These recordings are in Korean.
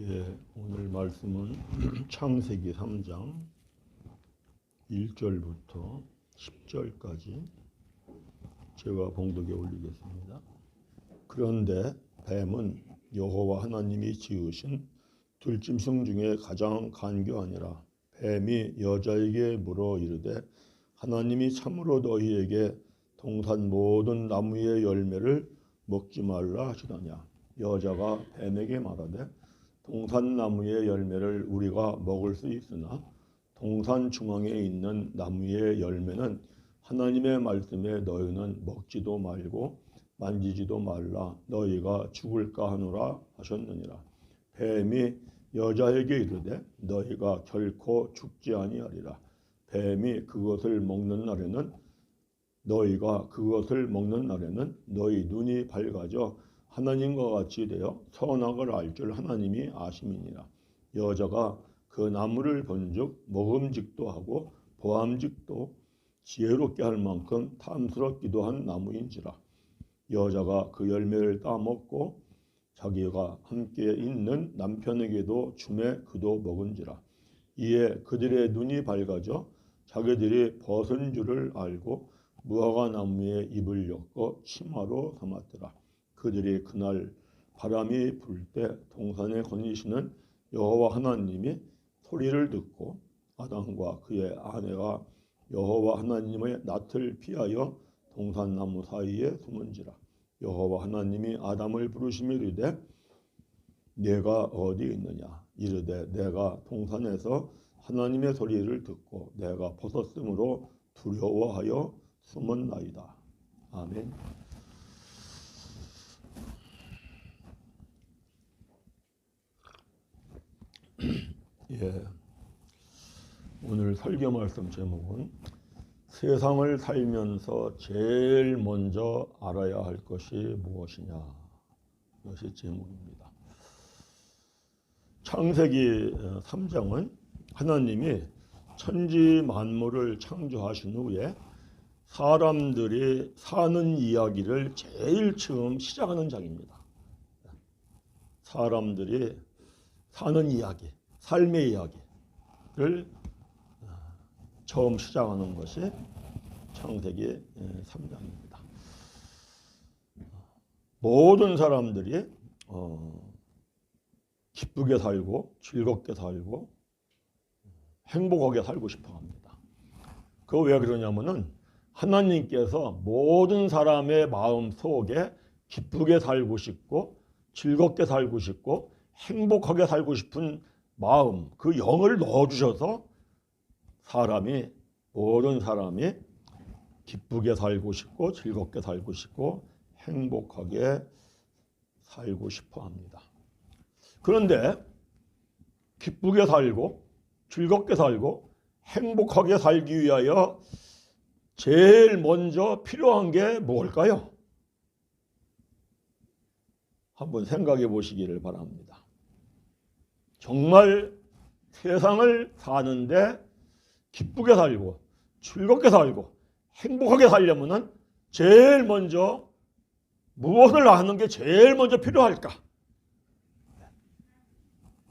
오늘 말씀은 창세기 3장 1절부터 10절까지 제가 봉독에 올리겠습니다. 그런데 뱀은 여호와 하나님이 지으신 들짐승 중에 가장 간교하니라. 뱀이 여자에게 물어 이르되 하나님이 참으로 너희에게 동산 모든 나무의 열매를 먹지 말라 하시더냐. 여자가 뱀에게 말하되 동산 나무의 열매를 우리가 먹을 수 있으나 동산 중앙에 있는 나무의 열매는 하나님의 말씀에 너희는 먹지도 말고 만지지도 말라 너희가 죽을까 하노라 하셨느니라. 뱀이 여자에게 이르되 너희가 결코 죽지 아니하리라. 뱀이 그것을 먹는 날에는 너희 눈이 밝아져 하나님과 같이 되어 선악을 알 줄 하나님이 아심이니라. 여자가 그 나무를 본즉 먹음직도 하고 보암직도 지혜롭게 할 만큼 탐스럽기도 한 나무인지라. 여자가 그 열매를 따먹고 자기가 함께 있는 남편에게도 주매 그도 먹은지라. 이에 그들의 눈이 밝아져 자기들이 벗은 줄을 알고 무화과 나무에 입을 엮어 치마로 삼았더라. 그들이 그날 바람이 불 때 동산에 거니시는 여호와 하나님이 소리를 듣고 아담과 그의 아내가 여호와 하나님의 낯을 피하여 동산나무 사이에 숨은지라. 여호와 하나님이 아담을 부르시며 이르되 네가 어디 있느냐. 이르되 내가 동산에서 하나님의 소리를 듣고 내가 벗었으므로 두려워하여 숨었나이다. 아멘. 오늘 설교 말씀 제목은 세상을 살면서 제일 먼저 알아야 할 것이 무엇이냐, 이것이 제목입니다. 창세기 3장은 하나님이 천지 만물을 창조하신 후에 사람들이 사는 이야기를 제일 처음 시작하는 장입니다. 사람들이 사는 이야기, 삶의 이야기를 처음 시작하는 것이 창세기 3장입니다. 모든 사람들이 기쁘게 살고 즐겁게 살고 행복하게 살고 싶어 합니다. 그거 왜 그러냐면은 하나님께서 모든 사람의 마음 속에 기쁘게 살고 싶고 즐겁게 살고 싶고 행복하게 살고 싶은 마음, 그 영을 넣어주셔서 모든 사람이 기쁘게 살고 싶고 즐겁게 살고 싶고 행복하게 살고 싶어 합니다. 그런데 기쁘게 살고 즐겁게 살고 행복하게 살기 위하여 제일 먼저 필요한 게 뭘까요? 한번 생각해 보시기를 바랍니다. 정말 세상을 사는데 기쁘게 살고 즐겁게 살고 행복하게 살려면은 제일 먼저 무엇을 하는 게 제일 먼저 필요할까?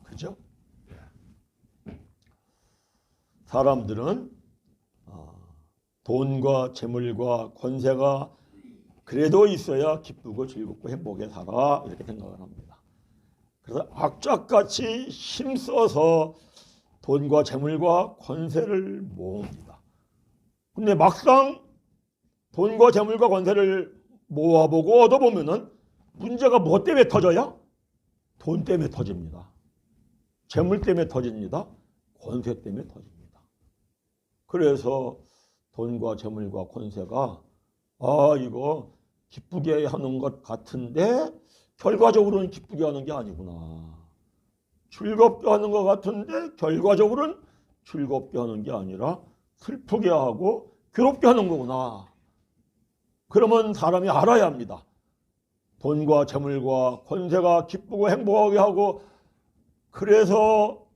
그죠? 사람들은 돈과 재물과 권세가 그래도 있어야 기쁘고 즐겁고 행복하게 살아, 이렇게 생각을 합니다. 그래서 악착같이 힘써서 돈과 재물과 권세를 모읍니다. 근데 막상 돈과 재물과 권세를 모아보고 얻어보면은 문제가 뭐 때문에 터져요? 돈 때문에 터집니다. 재물 때문에 터집니다. 권세 때문에 터집니다. 그래서 돈과 재물과 권세가 이거 기쁘게 하는 것 같은데 결과적으로는 기쁘게 하는 게 아니구나. 즐겁게 하는 것 같은데 결과적으로는 즐겁게 하는 게 아니라 슬프게 하고 괴롭게 하는 거구나. 그러면 사람이 알아야 합니다. 돈과 재물과 권세가 기쁘고 행복하게 하고 그래서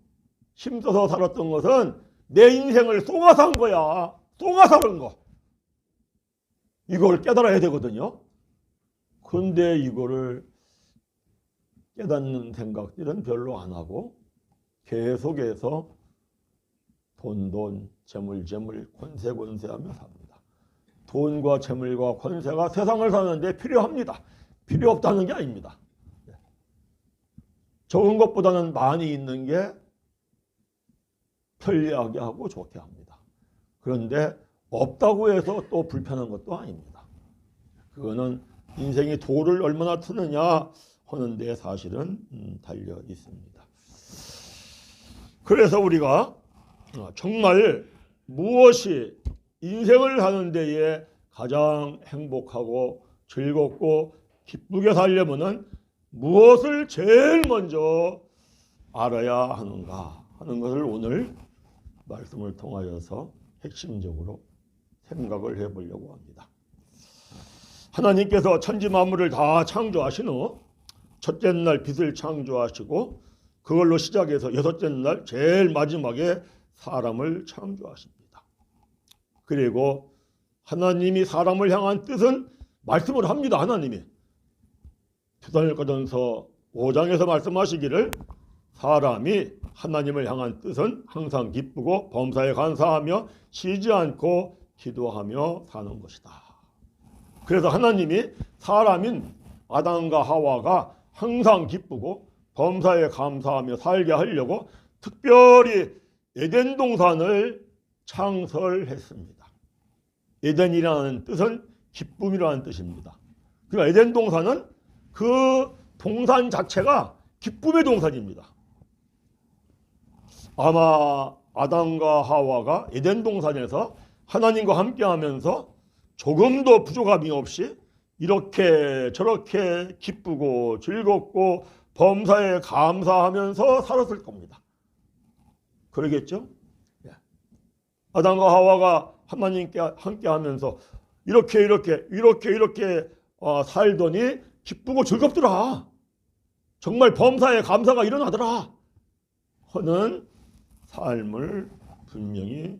힘써서 살았던 것은 내 인생을 쏘아서 한 거야. 쏘아서 한 거. 이걸 깨달아야 되거든요. 그런데 이거를 깨닫는 생각들은 별로 안 하고 계속해서 돈, 재물, 권세 하며 삽니다. 돈과 재물과 권세가 세상을 사는데 필요합니다. 필요 없다는 게 아닙니다. 적은 것보다는 많이 있는 게 편리하게 하고 좋게 합니다. 그런데 없다고 해서 또 불편한 것도 아닙니다. 그거는 인생이 도를 얼마나 트느냐 하는 데 사실은 달려 있습니다. 그래서 우리가 정말 무엇이 인생을 사는 데에 가장 행복하고 즐겁고 기쁘게 살려면은 무엇을 제일 먼저 알아야 하는가 하는 것을 오늘 말씀을 통하여서 핵심적으로 생각을 해보려고 합니다. 하나님께서 천지 만물을 다 창조하신 후 첫째 날 빛을 창조하시고 그걸로 시작해서 여섯째 날 제일 마지막에 사람을 창조하십니다. 그리고 하나님이 사람을 향한 뜻은 말씀을 합니다. 하나님이 데살로니가전서 5장에서 말씀하시기를 사람이 하나님을 향한 뜻은 항상 기쁘고 범사에 감사하며 쉬지 않고 기도하며 사는 것이다. 그래서 하나님이 사람인 아담과 하와가 항상 기쁘고 범사에 감사하며 살게 하려고 특별히 에덴 동산을 창설했습니다. 에덴이라는 뜻은 기쁨이라는 뜻입니다. 그러니까 에덴 동산은 그 동산 자체가 기쁨의 동산입니다. 아마 아담과 하와가 에덴 동산에서 하나님과 함께하면서 조금도 부족함이 없이 이렇게 저렇게 기쁘고 즐겁고 범사에 감사하면서 살았을 겁니다. 그러겠죠? 아담과 하와가 하나님께 함께하면서 이렇게 살더니 기쁘고 즐겁더라. 정말 범사에 감사가 일어나더라. 하는 삶을 분명히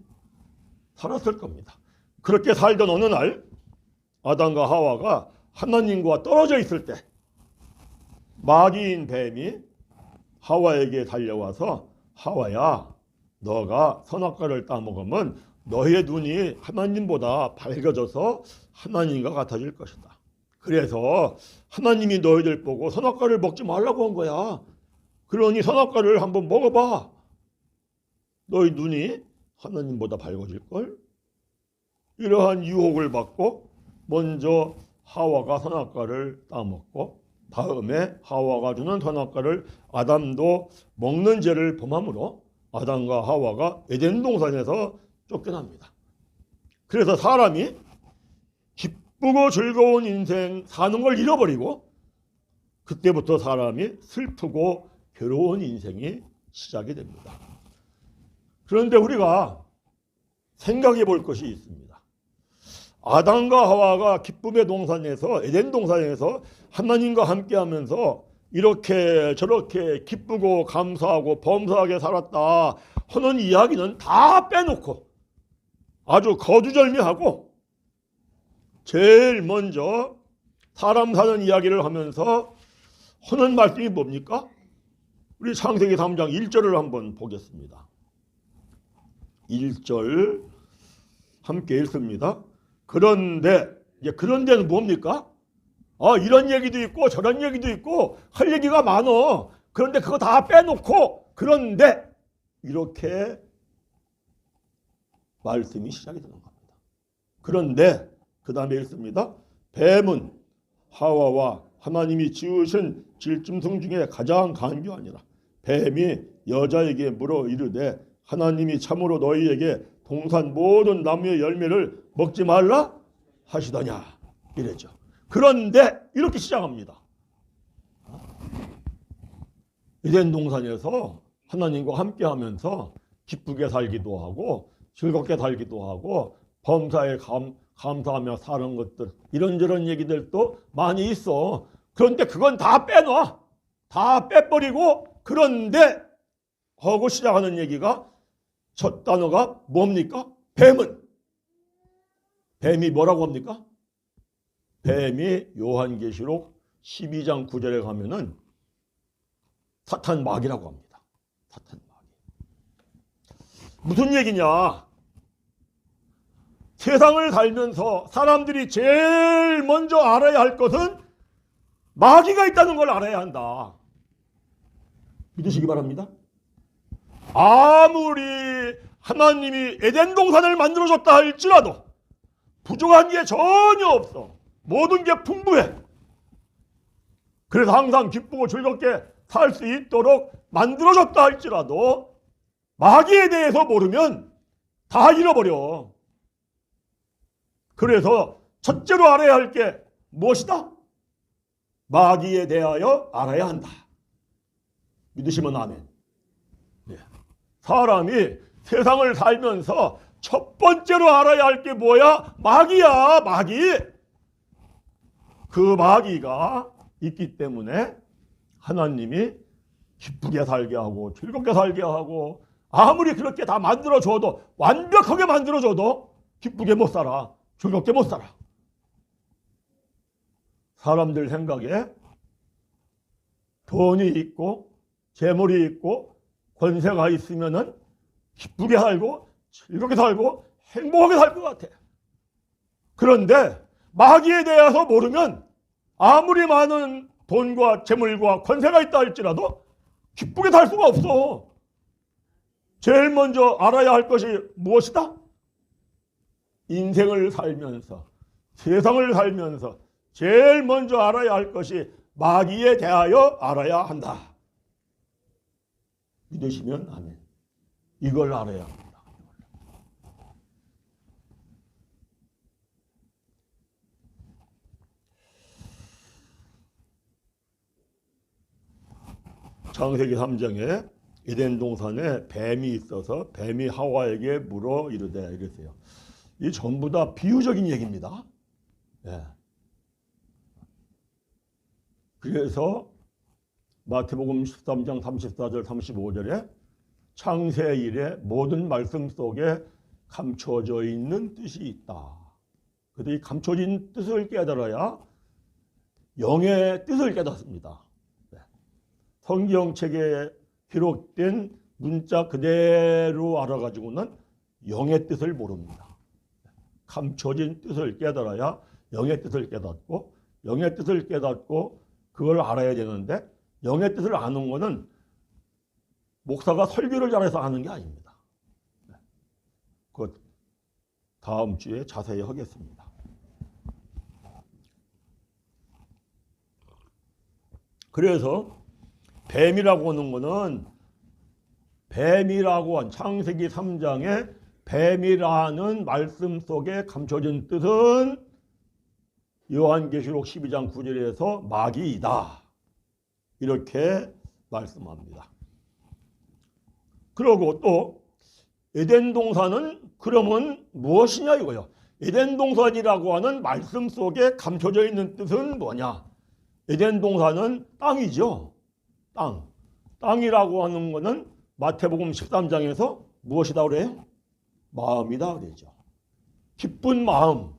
살았을 겁니다. 그렇게 살던 어느 날 아담과 하와가 하나님과 떨어져 있을 때 마귀인 뱀이 하와에게 달려와서 하와야, 너가 선악과를 따먹으면 너의 눈이 하나님보다 밝아져서 하나님과 같아질 것이다. 그래서 하나님이 너희들 보고 선악과를 먹지 말라고 한 거야. 그러니 선악과를 한번 먹어봐. 너희 눈이 하나님보다 밝아질걸? 이러한 유혹을 받고 먼저 하와가 선악과를 따먹고 다음에 하와가 주는 선악과를 아담도 먹는 죄를 범함으로 아담과 하와가 에덴 동산에서 쫓겨납니다. 그래서 사람이 기쁘고 즐거운 인생 사는 걸 잃어버리고 그때부터 사람이 슬프고 괴로운 인생이 시작이 됩니다. 그런데 우리가 생각해 볼 것이 있습니다. 아담과 하와가 기쁨의 동산에서 에덴 동산에서 하나님과 함께하면서 이렇게 저렇게 기쁘고 감사하고 범사하게 살았다 하는 이야기는 다 빼놓고 아주 거두절미하고 제일 먼저 사람 사는 이야기를 하면서 하는 말씀이 뭡니까? 우리 창세기 3장 1절을 한번 보겠습니다. 1절 함께 읽습니다. 그런데는 뭡니까? 이런 얘기도 있고 저런 얘기도 있고 할 얘기가 많어. 그런데 그거 다 빼놓고 그런데 이렇게 말씀이 시작이 되는 겁니다. 그런데 그 다음에 읽습니다. 뱀은 하와와 하나님이 지으신 질짐승 중에 가장 간교하니라. 뱀이 여자에게 물어 이르되 하나님이 참으로 너희에게 동산 모든 나무의 열매를 먹지 말라 하시더냐 이랬죠. 그런데 이렇게 시작합니다. 에덴 동산에서 하나님과 함께하면서 기쁘게 살기도 하고 즐겁게 살기도 하고 범사에 감사하며 사는 것들 이런저런 얘기들도 많이 있어. 그런데 그건 다 빼놔. 다 빼버리고 그런데 하고 시작하는 얘기가 첫 단어가 뭡니까? 뱀이 뭐라고 합니까? 뱀이 요한계시록 12장 9절에 가면은 사탄 마귀라고 합니다. 사탄 마귀. 무슨 얘기냐? 세상을 살면서 사람들이 제일 먼저 알아야 할 것은 마귀가 있다는 걸 알아야 한다. 믿으시기 바랍니다. 아무리 하나님이 에덴 동산을 만들어줬다 할지라도 부족한 게 전혀 없어. 모든 게 풍부해. 그래서 항상 기쁘고 즐겁게 살 수 있도록 만들어줬다 할지라도 마귀에 대해서 모르면 다 잃어버려. 그래서 첫째로 알아야 할 게 무엇이다? 마귀에 대하여 알아야 한다. 믿으시면 아멘. 네. 사람이 세상을 살면서 첫 번째로 알아야 할 게 뭐야? 마귀야, 마귀. 그 마귀가 있기 때문에 하나님이 기쁘게 살게 하고 즐겁게 살게 하고 아무리 그렇게 다 만들어줘도 완벽하게 만들어줘도 기쁘게 못 살아. 즐겁게 못 살아. 사람들 생각에 돈이 있고 재물이 있고 권세가 있으면은 기쁘게 살고 즐겁게 살고 행복하게 살 것 같아. 그런데 마귀에 대해서 모르면 아무리 많은 돈과 재물과 권세가 있다 할지라도 기쁘게 살 수가 없어. 제일 먼저 알아야 할 것이 무엇이다? 인생을 살면서 세상을 살면서 제일 먼저 알아야 할 것이 마귀에 대하여 알아야 한다. 믿으시면 아멘. 이걸 알아야 합니다. 창세기 3장에 에덴 동산에 뱀이 있어서 뱀이 하와에게 물어 이르되 이랬어요. 이 전부 다 비유적인 얘기입니다. 네. 그래서 마태복음 13장 34절 35절에 창세 이래 모든 말씀 속에 감춰져 있는 뜻이 있다. 그래서 이 감춰진 뜻을 깨달아야 영의 뜻을 깨닫습니다. 성경책에 기록된 문자 그대로 알아가지고는 영의 뜻을 모릅니다. 감춰진 뜻을 깨달아야 영의 뜻을 깨닫고 영의 뜻을 깨닫고 그걸 알아야 되는데 영의 뜻을 아는 것은 목사가 설교를 잘해서 아는 게 아닙니다. 그 다음 주에 자세히 하겠습니다. 그래서 뱀이라고 하는 것은 뱀이라고 한 창세기 3장에 뱀이라는 말씀 속에 감춰진 뜻은 요한계시록 12장 9절에서 마귀이다. 이렇게 말씀합니다. 그리고 또 에덴 동산은 그러면 무엇이냐 이거예요. 에덴 동산이라고 하는 말씀 속에 감춰져 있는 뜻은 뭐냐? 에덴 동산은 땅이죠. 땅. 땅이라고 하는 것은 마태복음 13장에서 무엇이다 그래요? 마음이다 그러죠. 기쁜 마음.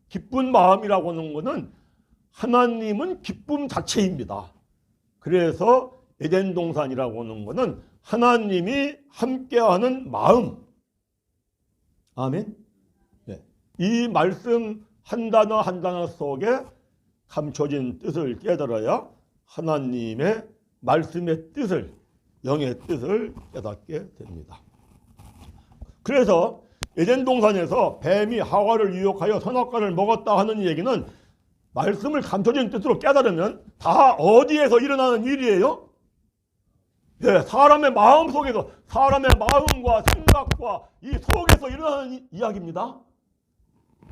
기쁜 마음이라고 하는 것은 하나님은 기쁨 자체입니다. 그래서 에덴 동산이라고 하는 것은 하나님이 함께하는 마음. 아멘. 네. 이 말씀 한 단어 한 단어 속에 감춰진 뜻을 깨달아야 하나님의 말씀의 뜻을, 영의 뜻을 깨닫게 됩니다. 그래서 에덴 동산에서 뱀이 하와를 유혹하여 선악과를 먹었다 하는 얘기는 말씀을 감춰진 뜻으로 깨달으면 다 어디에서 일어나는 일이에요? 예, 사람의 마음 속에서, 사람의 마음과 생각과 이 속에서 일어나는 이야기입니다.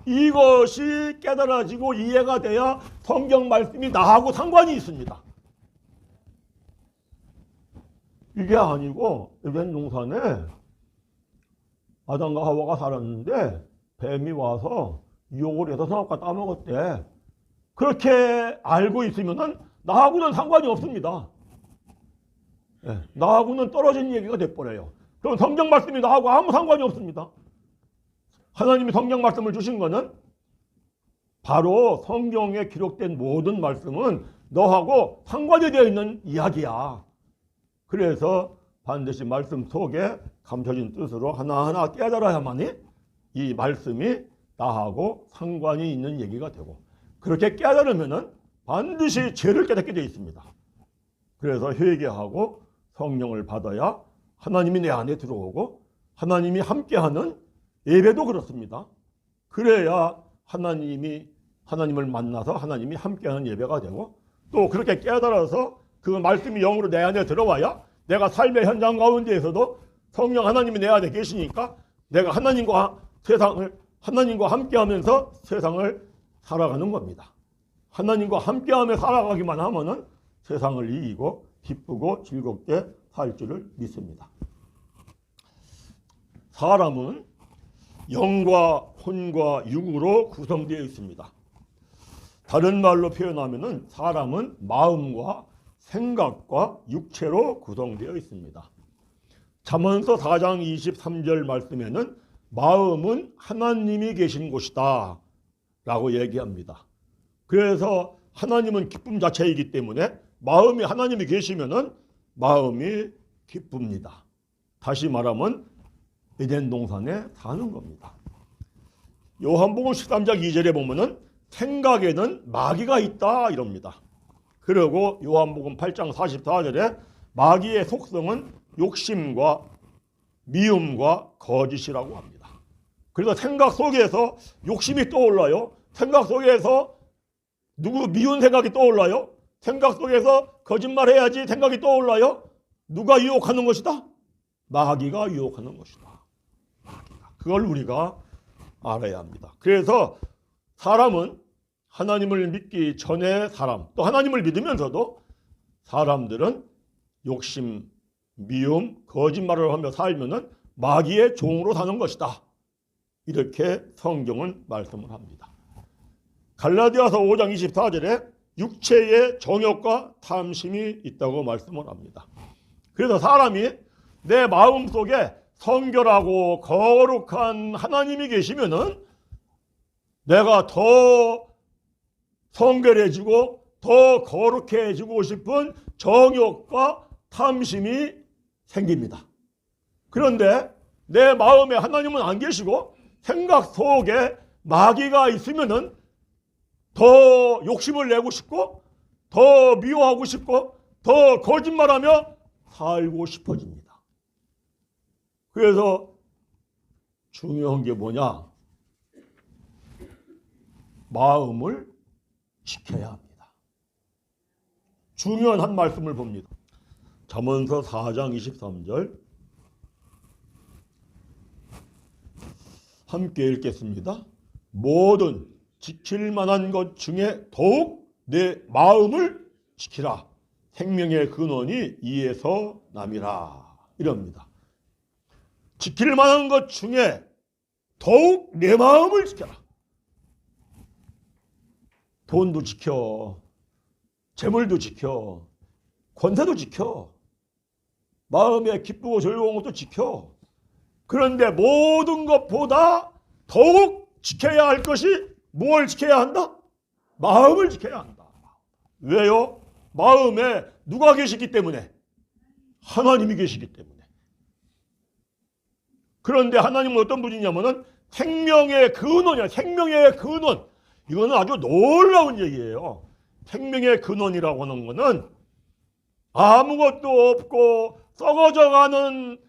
이것이 깨달아지고 이해가 돼야 성경 말씀이 나하고 상관이 있습니다. 이게 아니고 에덴 동산에 아담과 하와가 살았는데 뱀이 와서 유혹을 해서 선악과 따먹었대. 그렇게 알고 있으면 나하고는 상관이 없습니다. 네, 나하고는 떨어진 얘기가 돼버려요. 그럼 성경 말씀이 나하고 아무 상관이 없습니다. 하나님이 성경 말씀을 주신 거는 바로 성경에 기록된 모든 말씀은 너하고 상관이 되어 있는 이야기야. 그래서 반드시 말씀 속에 감춰진 뜻으로 하나하나 깨달아야만이 이 말씀이 나하고 상관이 있는 얘기가 되고, 그렇게 깨달으면은 반드시 죄를 깨닫게 되어 있습니다. 그래서 회개하고 성령을 받아야 하나님이 내 안에 들어오고, 하나님이 함께하는 예배도 그렇습니다. 그래야 하나님을 만나서 하나님이 함께하는 예배가 되고, 또 그렇게 깨달아서 그 말씀이 영으로 내 안에 들어와야 내가 삶의 현장 가운데에서도 성령 하나님이 내 안에 계시니까 내가 하나님과 함께하면서 세상을 살아가는 겁니다. 하나님과 함께하며 살아가기만 하면은 세상을 이기고 기쁘고 즐겁게 살 줄을 믿습니다. 사람은 영과 혼과 육으로 구성되어 있습니다. 다른 말로 표현하면은 사람은 마음과 생각과 육체로 구성되어 있습니다. 잠언서 4장 23절 말씀에는 마음은 하나님이 계신 곳이다 라고 얘기합니다. 그래서 하나님은 기쁨 자체이기 때문에 마음이 하나님이 계시면은 마음이 기쁩니다. 다시 말하면 에덴 동산에 사는 겁니다. 요한복음 13장 2절에 보면은 생각에는 마귀가 있다 이럽니다. 그리고 요한복음 8장 44절에 마귀의 속성은 욕심과 미움과 거짓이라고 합니다. 그래서 생각 속에서 욕심이 떠올라요. 생각 속에서 미운 생각이 떠올라요. 생각 속에서 거짓말해야지 생각이 떠올라요. 누가 유혹하는 것이다? 마귀가 유혹하는 것이다. 그걸 우리가 알아야 합니다. 그래서 사람은 하나님을 믿기 전에 또 하나님을 믿으면서도 사람들은 욕심, 미움, 거짓말을 하며 살면은 마귀의 종으로 사는 것이다. 이렇게 성경은 말씀을 합니다. 갈라디아서 5장 24절에 육체의 정욕과 탐심이 있다고 말씀을 합니다. 그래서 사람이 내 마음 속에 성결하고 거룩한 하나님이 계시면은 내가 더 성결해지고 더 거룩해지고 싶은 정욕과 탐심이 생깁니다. 그런데 내 마음에 하나님은 안 계시고 생각 속에 마귀가 있으면은 더 욕심을 내고 싶고 더 미워하고 싶고 더 거짓말하며 살고 싶어집니다. 그래서 중요한 게 뭐냐? 마음을 지켜야 합니다. 중요한 한 말씀을 봅니다. 잠언서 4장 23절 함께 읽겠습니다. 모든 지킬 만한 것 중에 더욱 내 마음을 지키라. 생명의 근원이 이에서 남이라. 이럽니다. 지킬 만한 것 중에 더욱 내 마음을 지켜라. 돈도 지켜, 재물도 지켜, 권세도 지켜, 마음에 기쁘고 즐거운 것도 지켜. 그런데 모든 것보다 더욱 지켜야 할 것이 뭘 지켜야 한다? 마음을 지켜야 한다. 왜요? 마음에 누가 계시기 때문에? 하나님이 계시기 때문에. 그런데 하나님은 어떤 분이냐면은 생명의 근원이야. 생명의 근원. 이거는 아주 놀라운 얘기예요. 생명의 근원이라고 하는 거는 아무것도 없고 썩어져가는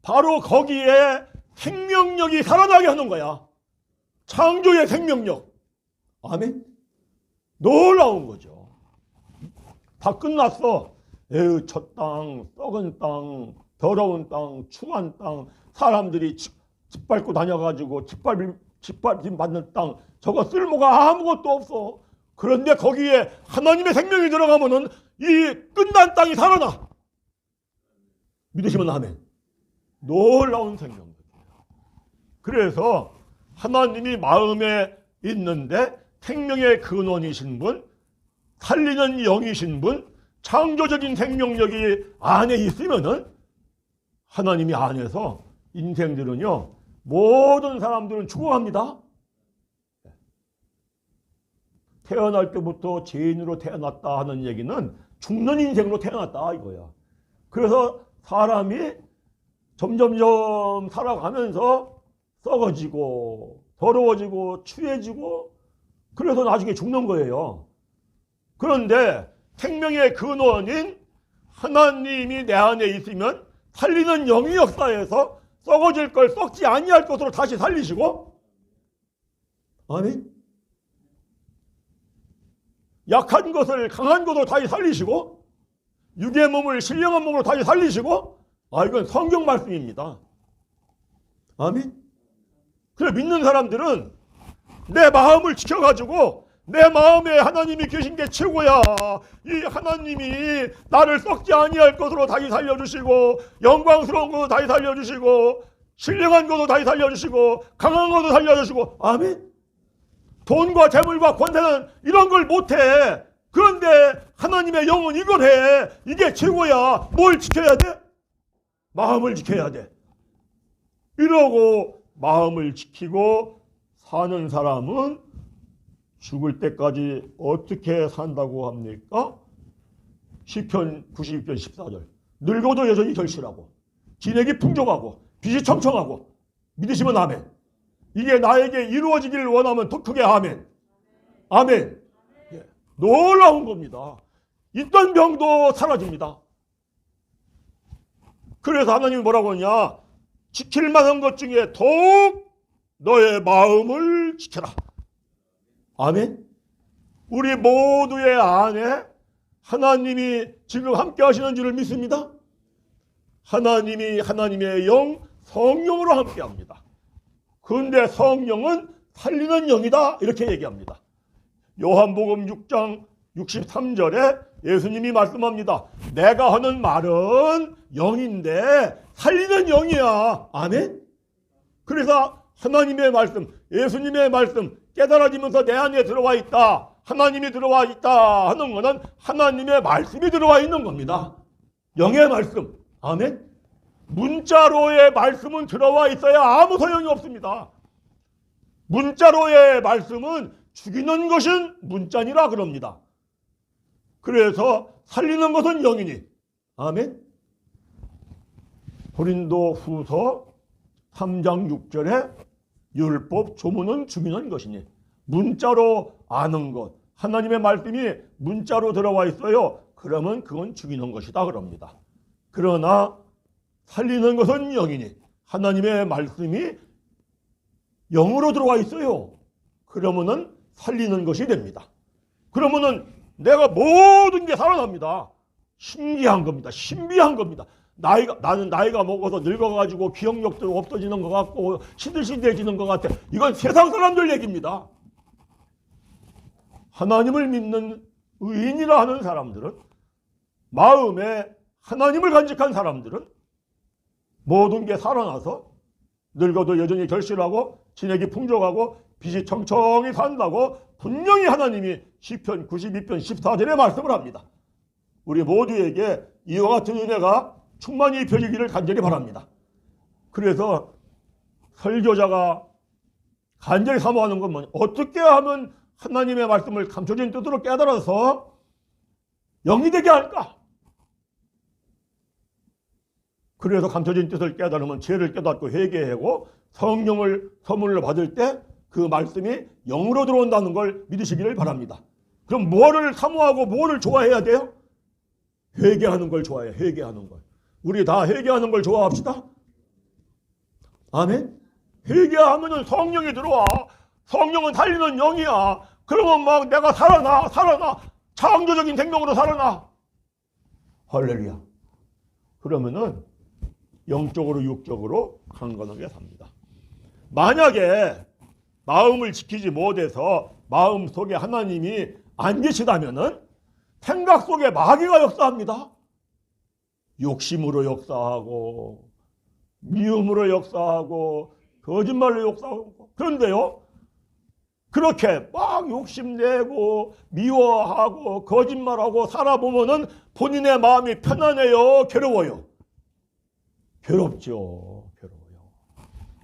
바로 거기에 생명력이 살아나게 하는 거야. 창조의 생명력. 아멘. 놀라운 거죠. 다 끝났어. 에휴, 저 땅, 썩은 땅, 더러운 땅, 추한 땅, 사람들이 짓밟고 다녀가지고 짓밟힘 받는 땅, 저거 쓸모가 아무것도 없어. 그런데 거기에 하나님의 생명이 들어가면은 이 끝난 땅이 살아나. 믿으시면 아멘. 놀라운 생명력이에요. 그래서 하나님이 마음에 있는데 생명의 근원이신 분, 살리는 영이신 분, 창조적인 생명력이 안에 있으면은 하나님이 안에서 인생들은요, 모든 사람들은 죽어갑니다. 태어날 때부터 죄인으로 태어났다 하는 얘기는 죽는 인생으로 태어났다 이거야. 그래서 사람이 점점점 살아가면서 썩어지고 더러워지고 추해지고 그래서 나중에 죽는 거예요. 그런데 생명의 근원인 하나님이 내 안에 있으면 살리는 영이 역사해서 썩어질 걸 썩지 아니할 것으로 다시 살리시고, 아멘. 약한 것을 강한 것으로 다시 살리시고, 육의 몸을 신령한 몸으로 다시 살리시고, 이건 성경 말씀입니다. 아멘. 그래, 믿는 사람들은 내 마음을 지켜가지고 내 마음에 하나님이 계신 게 최고야. 이 하나님이 나를 썩지 아니할 것으로 다시 살려주시고, 영광스러운 것도 다시 살려주시고, 신령한 것도 다시 살려주시고, 강한 것도 살려주시고, 아멘. 돈과 재물과 권세는 이런 걸 못해. 그런데 하나님의 영은 이걸 해. 이게 최고야. 뭘 지켜야 돼? 마음을 지켜야 돼. 이러고 마음을 지키고 사는 사람은 죽을 때까지 어떻게 산다고 합니까? 시편 92편 14절. 늙어도 여전히 결실하고 진액이 풍족하고 빛이 청청하고 믿으시면 아멘. 이게 나에게 이루어지기를 원하면 더 크게 아멘. 아멘. 예. 놀라운 겁니다. 있던 병도 사라집니다. 그래서 하나님이 뭐라고 하냐? 지킬 만한 것 중에 더욱 너의 마음을 지켜라. 아멘. 우리 모두의 안에 하나님이 지금 함께 하시는 줄을 믿습니다. 하나님이 하나님의 영 성령으로 함께 합니다. 그런데 성령은 살리는 영이다 이렇게 얘기합니다. 요한복음 6장 63절에 예수님이 말씀합니다. 내가 하는 말은 영인데 살리는 영이야. 아멘. 그래서 하나님의 말씀, 예수님의 말씀 깨달아지면서 내 안에 들어와 있다. 하나님이 들어와 있다 하는 것은 하나님의 말씀이 들어와 있는 겁니다. 영의 말씀. 아멘. 문자로의 말씀은 들어와 있어야 아무 소용이 없습니다. 문자로의 말씀은 죽이는 것은 문자니라 그럽니다. 그래서 살리는 것은 영이니. 아멘. 고린도 후서 3장 6절에 율법 조문은 죽이는 것이니. 문자로 아는 것, 하나님의 말씀이 문자로 들어와 있어요. 그러면 그건 죽이는 것이다 그럽니다. 그러나 살리는 것은 영이니 하나님의 말씀이 영으로 들어와 있어요. 그러면은 살리는 것이 됩니다. 그러면은 내가 모든 게 살아납니다. 신기한 겁니다. 신비한 겁니다. 나는 나이가 먹어서 늙어가지고 기억력도 없어지는 것 같고 시들시들해지는 것 같아. 이건 세상 사람들 얘기입니다. 하나님을 믿는 의인이라 하는 사람들은, 마음에 하나님을 간직한 사람들은 모든 게 살아나서 늙어도 여전히 결실하고 진액이 풍족하고 빛이 청청히 산다고 분명히 하나님이 시편 92편 14절에 말씀을 합니다. 우리 모두에게 이와 같은 은혜가 충만히 입혀지기를 간절히 바랍니다. 그래서 설교자가 간절히 사모하는 건 뭐냐? 어떻게 하면 하나님의 말씀을 감춰진 뜻으로 깨달아서 영이 되게 할까? 그래서 감춰진 뜻을 깨달으면 죄를 깨닫고 회개하고 성령을 선물로 받을 때 그 말씀이 영으로 들어온다는 걸 믿으시기를 바랍니다. 그럼 뭐를 사모하고 뭐를 좋아해야 돼요? 회개하는 걸 좋아해요. 회개하는 걸. 우리 다 회개하는 걸 좋아합시다. 아멘. 회개하면 성령이 들어와. 성령은 살리는 영이야. 그러면 막 내가 살아나 창조적인 생명으로 살아나. 할렐루야. 그러면은 영적으로 육적으로 강건하게 삽니다. 만약에 마음을 지키지 못해서 마음 속에 하나님이 안 계시다면은 생각 속에 마귀가 역사합니다. 욕심으로 역사하고 미움으로 역사하고 거짓말로 역사하고. 그런데요, 그렇게 막 욕심내고 미워하고 거짓말하고 살아보면은 본인의 마음이 편안해요, 괴로워요? 괴롭죠. 괴로워요.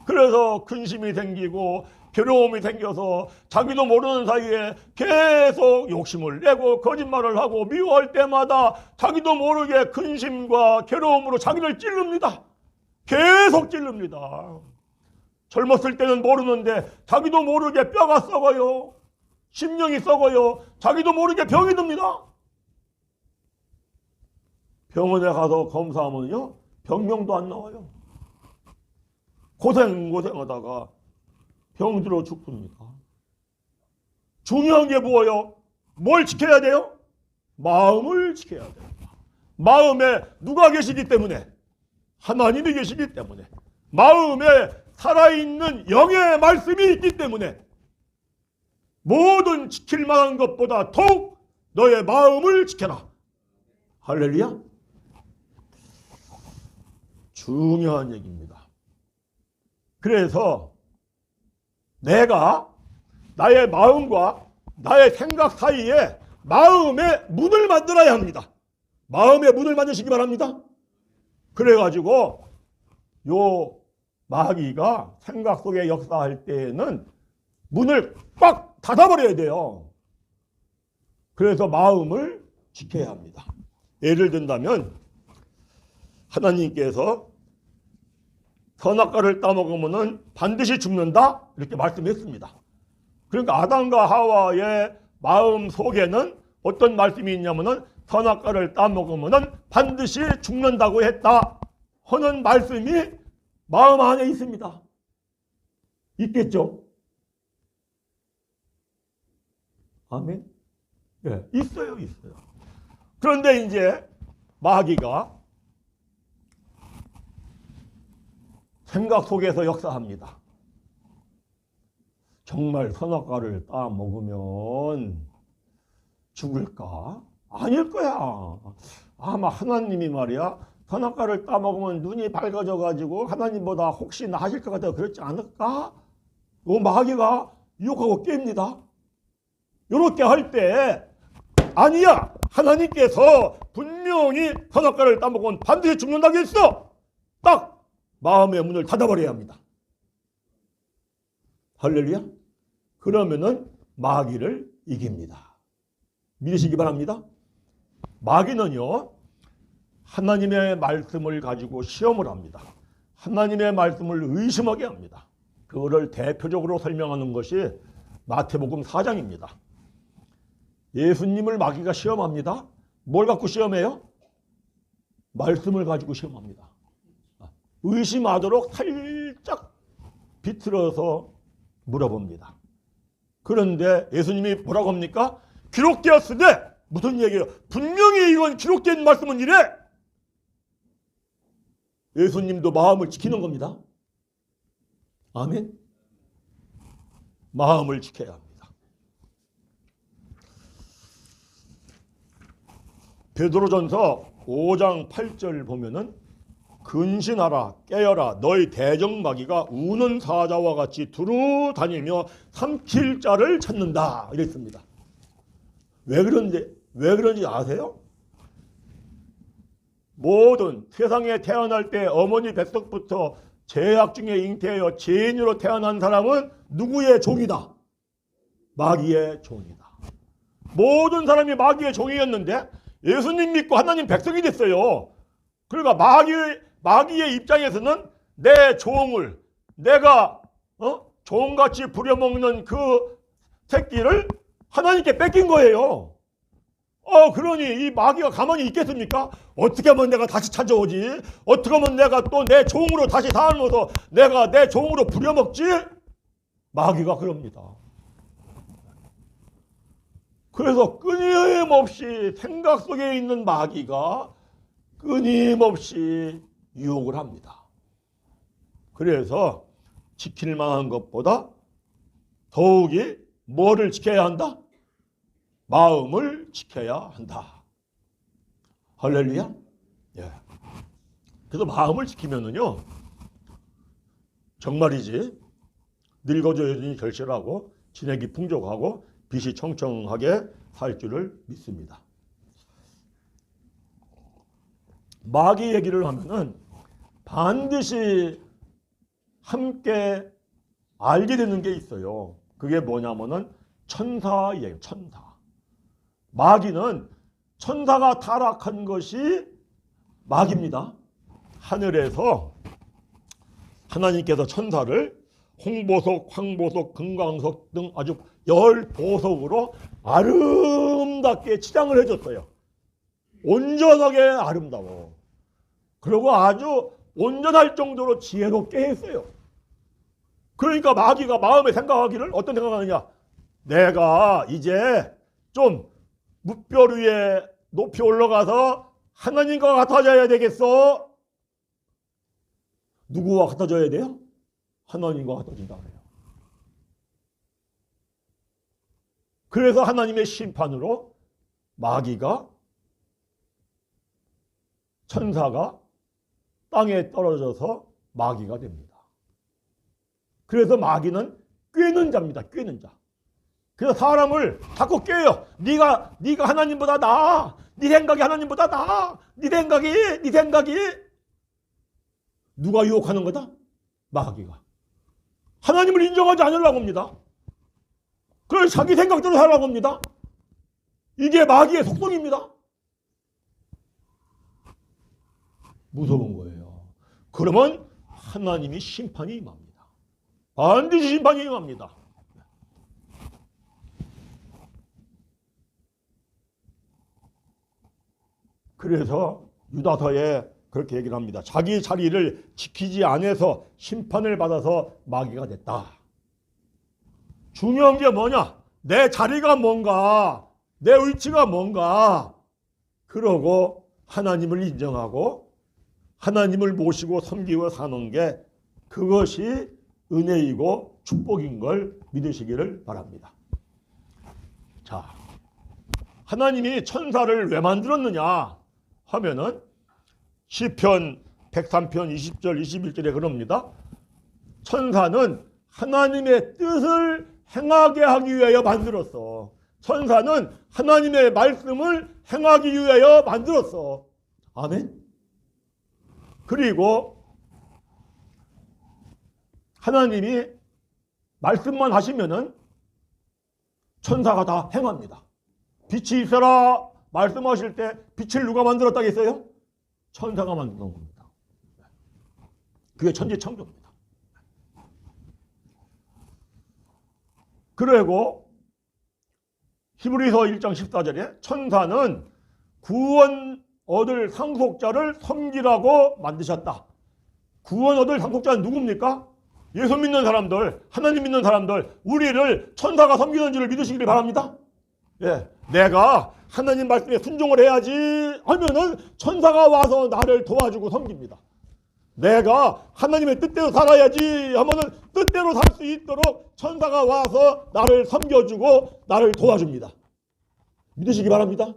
그래서 근심이 생기고 괴로움이 생겨서 자기도 모르는 사이에 계속 욕심을 내고 거짓말을 하고 미워할 때마다 자기도 모르게 근심과 괴로움으로 자기를 찌릅니다. 계속 찌릅니다. 젊었을 때는 모르는데 자기도 모르게 뼈가 썩어요. 심령이 썩어요. 자기도 모르게 병이 듭니다. 병원에 가서 검사하면요, 병명도 안 나와요. 고생하다가 병들어 죽습니다. 중요한 게 뭐예요? 뭘 지켜야 돼요? 마음을 지켜야 돼요. 마음에 누가 계시기 때문에? 하나님이 계시기 때문에. 마음에 살아있는 영의 말씀이 있기 때문에 모든 지킬 만한 것보다 더욱 너의 마음을 지켜라. 할렐루야. 중요한 얘기입니다. 그래서 내가 나의 마음과 나의 생각 사이에 마음의 문을 만들어야 합니다. 마음의 문을 만드시기 바랍니다. 그래가지고 요 마귀가 생각 속에 역사할 때에는 문을 꽉 닫아버려야 돼요. 그래서 마음을 지켜야 합니다. 예를 든다면 하나님께서 선악과를 따먹으면 반드시 죽는다 이렇게 말씀했습니다. 그러니까 아담과 하와의 마음 속에는 어떤 말씀이 있냐면은 선악과를 따먹으면 반드시 죽는다고 했다 하는 말씀이 마음 안에 있습니다. 있겠죠? 아멘. 예, 있어요. 그런데 이제 마귀가 생각 속에서 역사합니다. 정말 선악과를 따먹으면 죽을까? 아닐 거야. 아마 하나님이 말이야, 선악과를 따먹으면 눈이 밝아져가지고 하나님보다 혹시 나아질 것 같아서 그렇지 않을까? 요 마귀가 유혹하고 깹니다. 요렇게 할 때 아니야, 하나님께서 분명히 선악과를 따먹으면 반드시 죽는다고 했어. 딱 마음의 문을 닫아버려야 합니다. 할렐루야. 그러면은 마귀를 이깁니다. 믿으시기 바랍니다. 마귀는요, 하나님의 말씀을 가지고 시험을 합니다. 하나님의 말씀을 의심하게 합니다. 그거를 대표적으로 설명하는 것이 마태복음 4장입니다. 예수님을 마귀가 시험합니다. 뭘 갖고 시험해요? 말씀을 가지고 시험합니다. 의심하도록 살짝 비틀어서 물어봅니다. 그런데 예수님이 뭐라고 합니까? 기록되었으되, 무슨 얘기예요? 분명히 이건 기록된 말씀은 이래. 예수님도 마음을 지키는 겁니다. 아멘. 마음을 지켜야 합니다. 베드로전서 5장 8절 보면은 근신하라 깨어라 너희 대적마귀가 우는 사자와 같이 두루 다니며 삼킬 자를 찾는다 이랬습니다. 왜 그런지 아세요? 모든 세상에 태어날 때 어머니 뱃속부터 죄악 중에 잉태하여 죄인으로 태어난 사람은 누구의 종이다? 마귀의 종이다. 모든 사람이 마귀의 종이었는데 예수님 믿고 하나님 백성이 됐어요. 그러니까 마귀의 입장에서는 내 종을 내가 종같이 부려먹는 그 새끼를 하나님께 뺏긴 거예요. 그러니 이 마귀가 가만히 있겠습니까? 어떻게 하면 내가 다시 찾아오지? 어떻게 하면 내가 또 내 종으로 다시 살아서 내가 내 종으로 부려먹지? 마귀가 그럽니다. 그래서 끊임없이 생각 속에 있는 마귀가 끊임없이 유혹을 합니다. 그래서 지킬 만한 것보다 더욱이 뭐를 지켜야 한다? 마음을 지켜야 한다. 할렐루야. 예. 그래서 마음을 지키면은요, 정말이지 늙어져 여전히 결실하고 진액이 풍족하고 빛이 청청하게 살 줄을 믿습니다. 마귀 얘기를 하면은 반드시 함께 알게 되는 게 있어요. 그게 뭐냐면은 천사예요. 천사. 마귀는 천사가 타락한 것이 마귀입니다. 하늘에서 하나님께서 천사를 홍보석, 황보석, 금강석 등 아주 10보석으로 아름답게 치장을 해줬어요. 온전하게 아름다워. 그리고 아주 온전할 정도로 지혜롭게 했어요. 그러니까 마귀가 마음에 생각하기를 어떤 생각하느냐? 내가 이제 좀 무별 위에 높이 올라가서 하나님과 같아져야 되겠어. 누구와 같아져야 돼요? 하나님과 같아진다 그래요. 그래서 하나님의 심판으로 마귀가, 천사가 땅에 떨어져서 마귀가 됩니다. 그래서 마귀는 꿰는 자입니다. 꿰는 자. 그래서 사람을 자꾸 꿰요. 네가 하나님보다 나아. 네 생각이 하나님보다 나아. 네 생각이. 누가 유혹하는 거다? 마귀가. 하나님을 인정하지 않으려고 합니다. 그래서 자기 생각대로 살라고 합니다. 이게 마귀의 속성입니다. 무서운 거예요. 그러면 하나님이 심판이 임합니다. 반드시 심판이 임합니다. 그래서 유다서에 그렇게 얘기를 합니다. 자기 자리를 지키지 않아서 심판을 받아서 마귀가 됐다. 중요한 게 뭐냐? 내 자리가 뭔가, 내 위치가 뭔가. 그러고 하나님을 인정하고 하나님을 모시고 섬기고 사는 게 그것이 은혜이고 축복인 걸 믿으시기를 바랍니다. 자, 하나님이 천사를 왜 만들었느냐 하면은 시편 103편 20절 21절에 그럽니다. 천사는 하나님의 뜻을 행하게 하기 위하여 만들었어. 천사는 하나님의 말씀을 행하기 위하여 만들었어. 아멘. 그리고 하나님이 말씀만 하시면은 천사가 다 행합니다. 빛이 있어라 말씀하실 때 빛을 누가 만들었다고 했어요? 천사가 만든 겁니다. 그게 천지창조입니다. 그리고 히브리서 1장 14절에 천사는 구원 얻을 상속자를 섬기라고 만드셨다. 구원 얻을 상속자는 누굽니까? 예수 믿는 사람들, 하나님 믿는 사람들, 우리를 천사가 섬기는 줄을 믿으시길 바랍니다. 예, 내가 하나님 말씀에 순종을 해야지 하면은 천사가 와서 나를 도와주고 섬깁니다. 내가 하나님의 뜻대로 살아야지 하면은 뜻대로 살 수 있도록 천사가 와서 나를 섬겨주고 나를 도와줍니다. 믿으시기 바랍니다.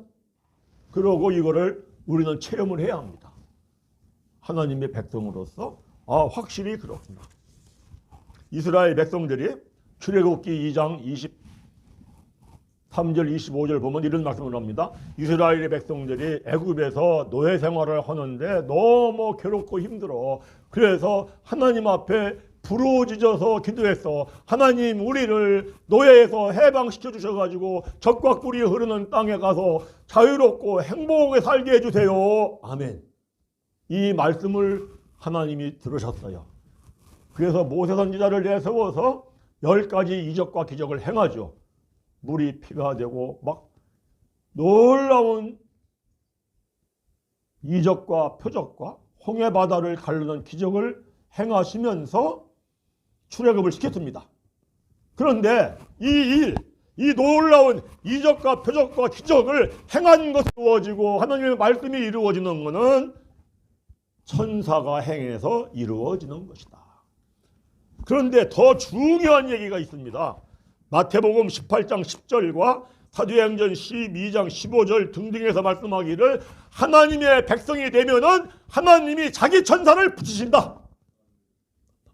그러고 이거를 우리는 체험을 해야 합니다. 하나님의 백성으로서 확실히 그렇구나. 이스라엘 백성들이 출애굽기 2장 23절 25절 보면 이런 말씀을 합니다. 이스라엘의 백성들이 애굽에서 노예 생활을 하는데 너무 괴롭고 힘들어. 그래서 하나님 앞에 부르짖어서 기도했어. 하나님 우리를 노예에서 해방시켜 주셔가지고 적과 꿀이 흐르는 땅에 가서 자유롭고 행복하게 살게 해주세요. 아멘. 이 말씀을 하나님이 들으셨어요. 그래서 모세 선지자를 내세워서 10가지 이적과 기적을 행하죠. 물이 피가 되고 막 놀라운 이적과 표적과 홍해 바다를 가르는 기적을 행하시면서 출애굽을 시켰습니다. 그런데 이 놀라운 이적과 표적과 기적을 행한 것이 이루어지고 하나님의 말씀이 이루어지는 것은 천사가 행해서 이루어지는 것이다. 그런데 더 중요한 얘기가 있습니다. 마태복음 18장 10절과 사도행전 12장 15절 등등에서 말씀하기를 하나님의 백성이 되면은 하나님이 자기 천사를 붙이신다.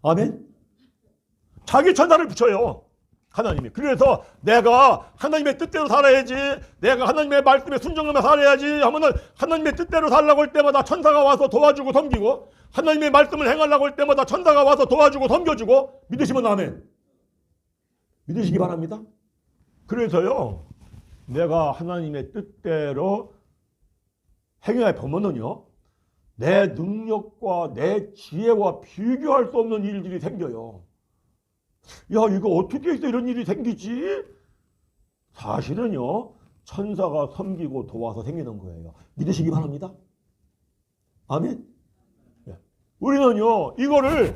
아멘. 자기 천사를 붙여요. 하나님이. 그래서 내가 하나님의 뜻대로 살아야지, 내가 하나님의 말씀에 순종하며 살아야지 하면은 하나님의 뜻대로 살라고 할 때마다 천사가 와서 도와주고 섬기고, 하나님의 말씀을 행하려고 할 때마다 천사가 와서 도와주고 섬겨주고, 믿으시면 아멘. 믿으시기 바랍니다. 그래서요, 내가 하나님의 뜻대로 행해 보면은요, 내 능력과 내 지혜와 비교할 수 없는 일들이 생겨요. 야, 이거 어떻게 해서 이런 일이 생기지? 사실은요, 천사가 섬기고 도와서 생기는 거예요. 믿으시기 바랍니다. 아멘. 우리는요, 이거를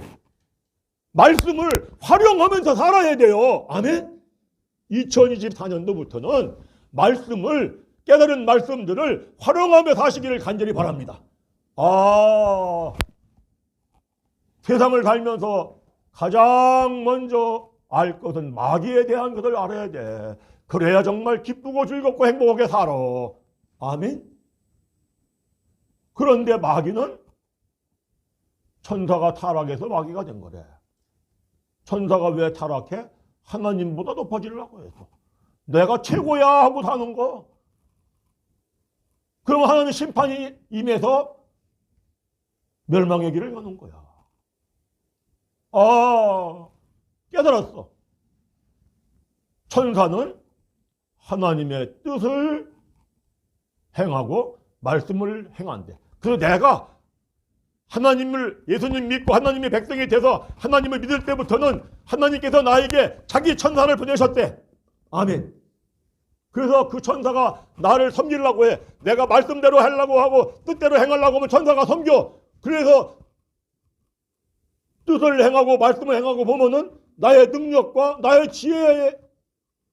말씀을 활용하면서 살아야 돼요. 아멘. 2024년도부터는 말씀을, 깨달은 말씀들을 활용하며 사시기를 간절히 바랍니다. 세상을 살면서 가장 먼저 알 것은 마귀에 대한 것을 알아야 돼. 그래야 정말 기쁘고 즐겁고 행복하게 살아. 아멘. 그런데 마귀는 천사가 타락해서 마귀가 된 거래. 천사가 왜 타락해? 하나님보다 높아지려고 해서. 내가 최고야 하고 사는 거. 그럼 하나님 심판이 임해서 멸망의 길을 가는 거야. 깨달았어. 천사는 하나님의 뜻을 행하고 말씀을 행한대. 그래서 내가 하나님을, 예수님 믿고 하나님의 백성이 돼서 하나님을 믿을 때부터는 하나님께서 나에게 자기 천사를 보내셨대. 아멘. 그래서 그 천사가 나를 섬기려고 해. 내가 말씀대로 하려고 하고 뜻대로 행하려고 하면 천사가 섬겨. 그래서 뜻을 행하고 말씀을 행하고 보면은 나의 능력과 나의 지혜에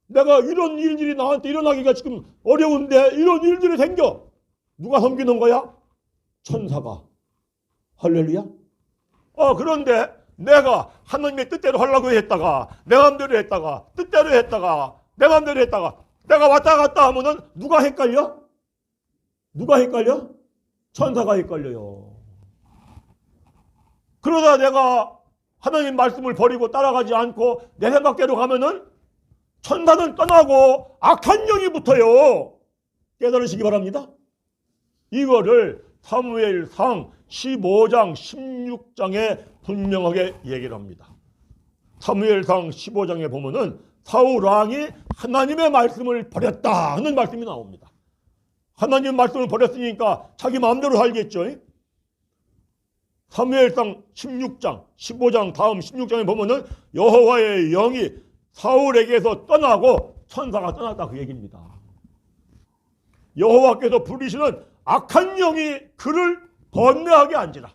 내가 이런 일들이 나한테 일어나기가 지금 어려운데 이런 일들이 생겨. 누가 섬기는 거야? 천사가. 할렐루야. 그런데 내가 하나님의 뜻대로 하려고 했다가 내 마음대로 했다가 뜻대로 했다가 내 마음대로 했다가 내가 왔다 갔다 하면은 누가 헷갈려? 누가 헷갈려? 천사가 헷갈려요. 그러다 내가 하나님 말씀을 버리고 따라가지 않고 내 생각대로 가면은 천사는 떠나고 악한 영이 붙어요. 깨달으시기 바랍니다. 이거를 사무엘상 15장 16장에 분명하게 얘기를 합니다. 사무엘상 15장에 보면은 사울 왕이 하나님의 말씀을 버렸다 하는 말씀이 나옵니다. 하나님의 말씀을 버렸으니까 자기 마음대로 살겠죠. 사무엘상 16장, 15장 다음 16장에 보면은 여호와의 영이 사울에게서 떠나고 천사가 떠났다 그 얘기입니다. 여호와께서 부리시는 악한 영이 그를 번뇌하게 한지라.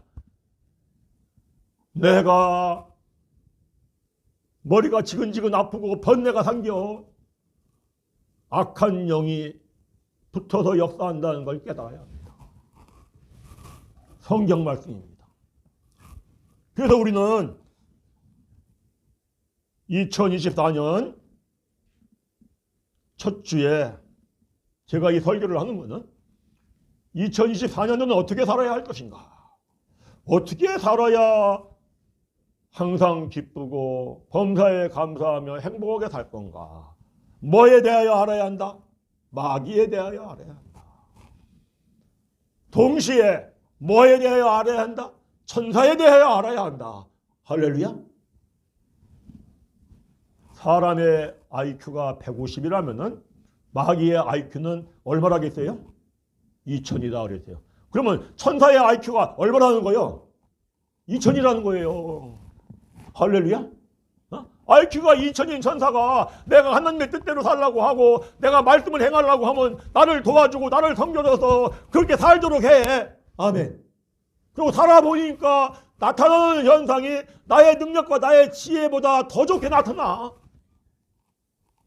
내가 머리가 지근지근 아프고 번뇌가 생겨 악한 영이 붙어서 역사한다는 걸 깨달아야 합니다. 성경 말씀입니다. 그래서 우리는 2024년 첫 주에 제가 이 설교를 하는 것은 2024년도는 어떻게 살아야 할 것인가? 어떻게 살아야 항상 기쁘고 범사에 감사하며 행복하게 살 건가? 뭐에 대하여 알아야 한다? 마귀에 대하여 알아야 한다. 동시에 뭐에 대하여 알아야 한다? 천사에 대하여 알아야 한다. 할렐루야. 사람의 IQ가 150이라면은 마귀의 IQ는 얼마라겠어요? 2000이다 그랬어요. 그러면 천사의 IQ가 얼마라는 거예요? 2000이라는 거예요. 할렐루야. IQ가 2000인 천사가 내가 하나님의 뜻대로 살라고 하고 내가 말씀을 행하려고 하면 나를 도와주고 나를 섬겨줘서 그렇게 살도록 해. 아멘. 그리고 살아보니까 나타나는 현상이 나의 능력과 나의 지혜보다 더 좋게 나타나.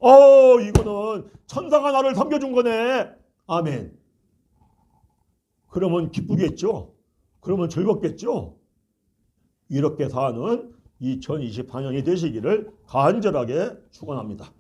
이거는 천사가 나를 섬겨준 거네. 아멘. 그러면 기쁘겠죠? 그러면 즐겁겠죠? 이렇게 사는 2024년이 되시기를 간절하게 축원합니다.